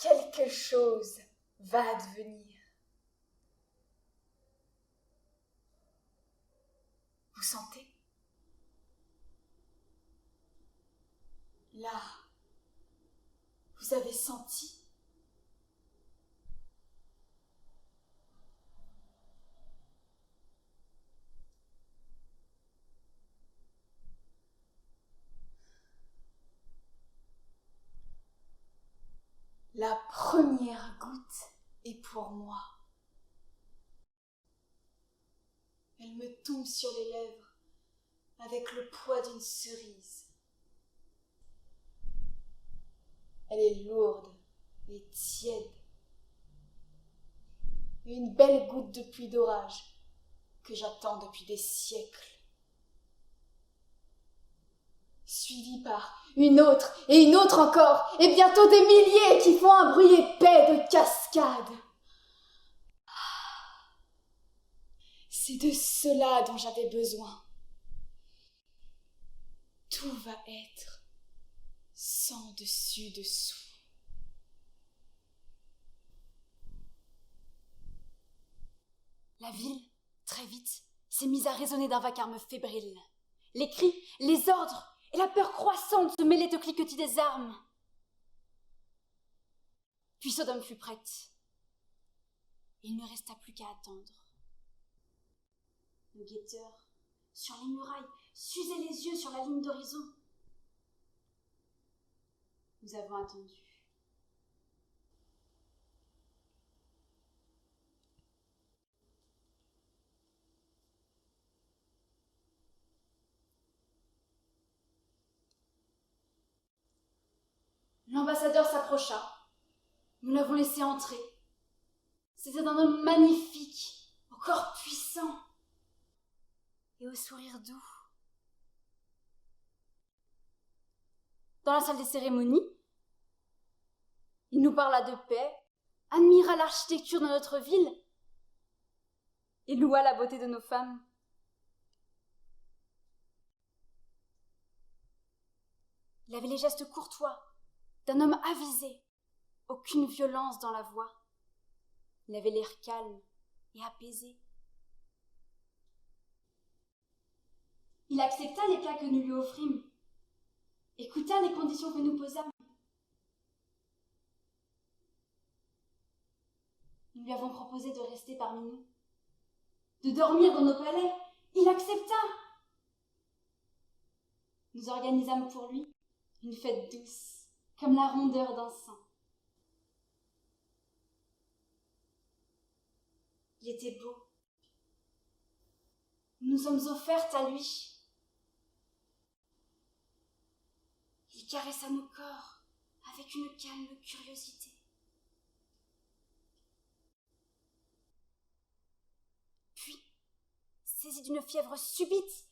quelque chose va advenir. Vous sentez? Là, vous avez senti? La première goutte est pour moi. Elle me tombe sur les lèvres avec le poids d'une cerise. Elle est lourde et tiède. Une belle goutte de pluie d'orage que j'attends depuis des siècles. Suivie par une autre et une autre encore, et bientôt des milliers qui font un bruit épais de cascade. C'est de cela dont j'avais besoin. Tout va être sans dessus-dessous. La ville, très vite, s'est mise à résonner d'un vacarme fébrile. Les cris, les ordres et la peur croissante se mêlaient au cliquetis des armes. Puis Sodome fut prête. Il ne resta plus qu'à attendre. Nos guetteurs, sur les murailles, s'usaient les yeux sur la ligne d'horizon. Nous avons attendu. L'ambassadeur s'approcha. Nous l'avons laissé entrer. C'était un homme magnifique, au corps puissant et au sourire doux. Dans la salle des cérémonies, il nous parla de paix, admira l'architecture de notre ville et loua la beauté de nos femmes. Il avait les gestes courtois d'un homme avisé, aucune violence dans la voix. Il avait l'air calme et apaisé. Il accepta les plats que nous lui offrîmes, écouta les conditions que nous posâmes. Nous lui avons proposé de rester parmi nous, de dormir dans nos palais. Il accepta. Nous organisâmes pour lui une fête douce, comme la rondeur d'un sein. Il était beau. Nous nous sommes offertes à lui. Il caressa nos corps avec une calme curiosité. Puis, saisi d'une fièvre subite,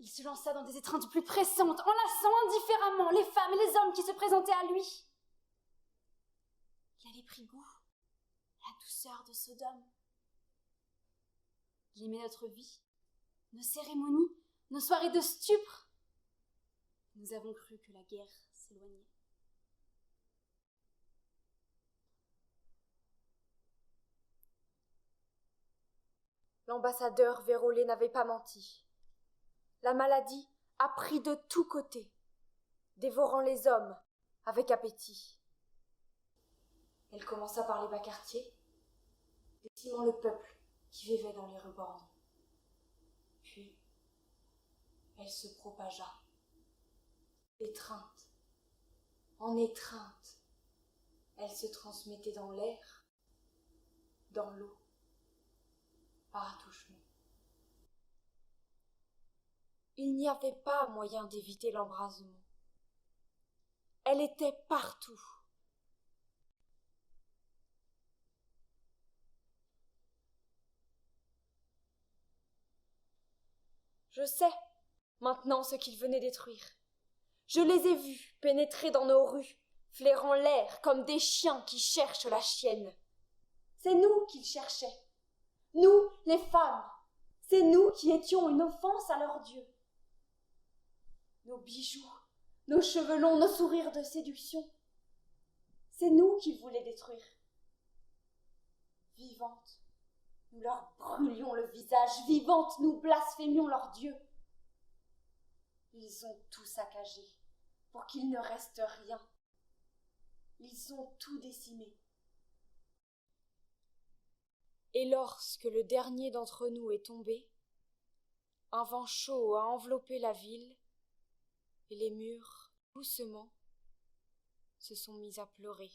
il se lança dans des étreintes plus pressantes, enlaçant indifféremment les femmes et les hommes qui se présentaient à lui. Il avait pris goût à la douceur de Sodome. Il aimait notre vie, nos cérémonies, nos soirées de stupre. Nous avons cru que la guerre s'éloignait. L'ambassadeur vérolé n'avait pas menti. La maladie a pris de tous côtés, dévorant les hommes avec appétit. Elle commença par les bas quartiers, décimant le peuple qui vivait dans les rues bornées. Puis, elle se propagea, étreinte, en étreinte. Elle se transmettait dans l'air, dans l'eau, par attouchement. Il n'y avait pas moyen d'éviter l'embrasement. Elle était partout. Je sais maintenant ce qu'ils venaient détruire. Je les ai vus pénétrer dans nos rues, flairant l'air comme des chiens qui cherchent la chienne. C'est nous qu'ils cherchaient, nous les femmes. C'est nous qui étions une offense à leur Dieu. Nos bijoux, nos cheveux longs, nos sourires de séduction. C'est nous qu'ils voulaient détruire. Vivantes, nous leur brûlions le visage. Vivantes, nous blasphémions leur Dieu. Ils ont tout saccagé pour qu'il ne reste rien. Ils ont tout décimé. Et lorsque le dernier d'entre nous est tombé, un vent chaud a enveloppé la ville et les murs, doucement, se sont mis à pleurer.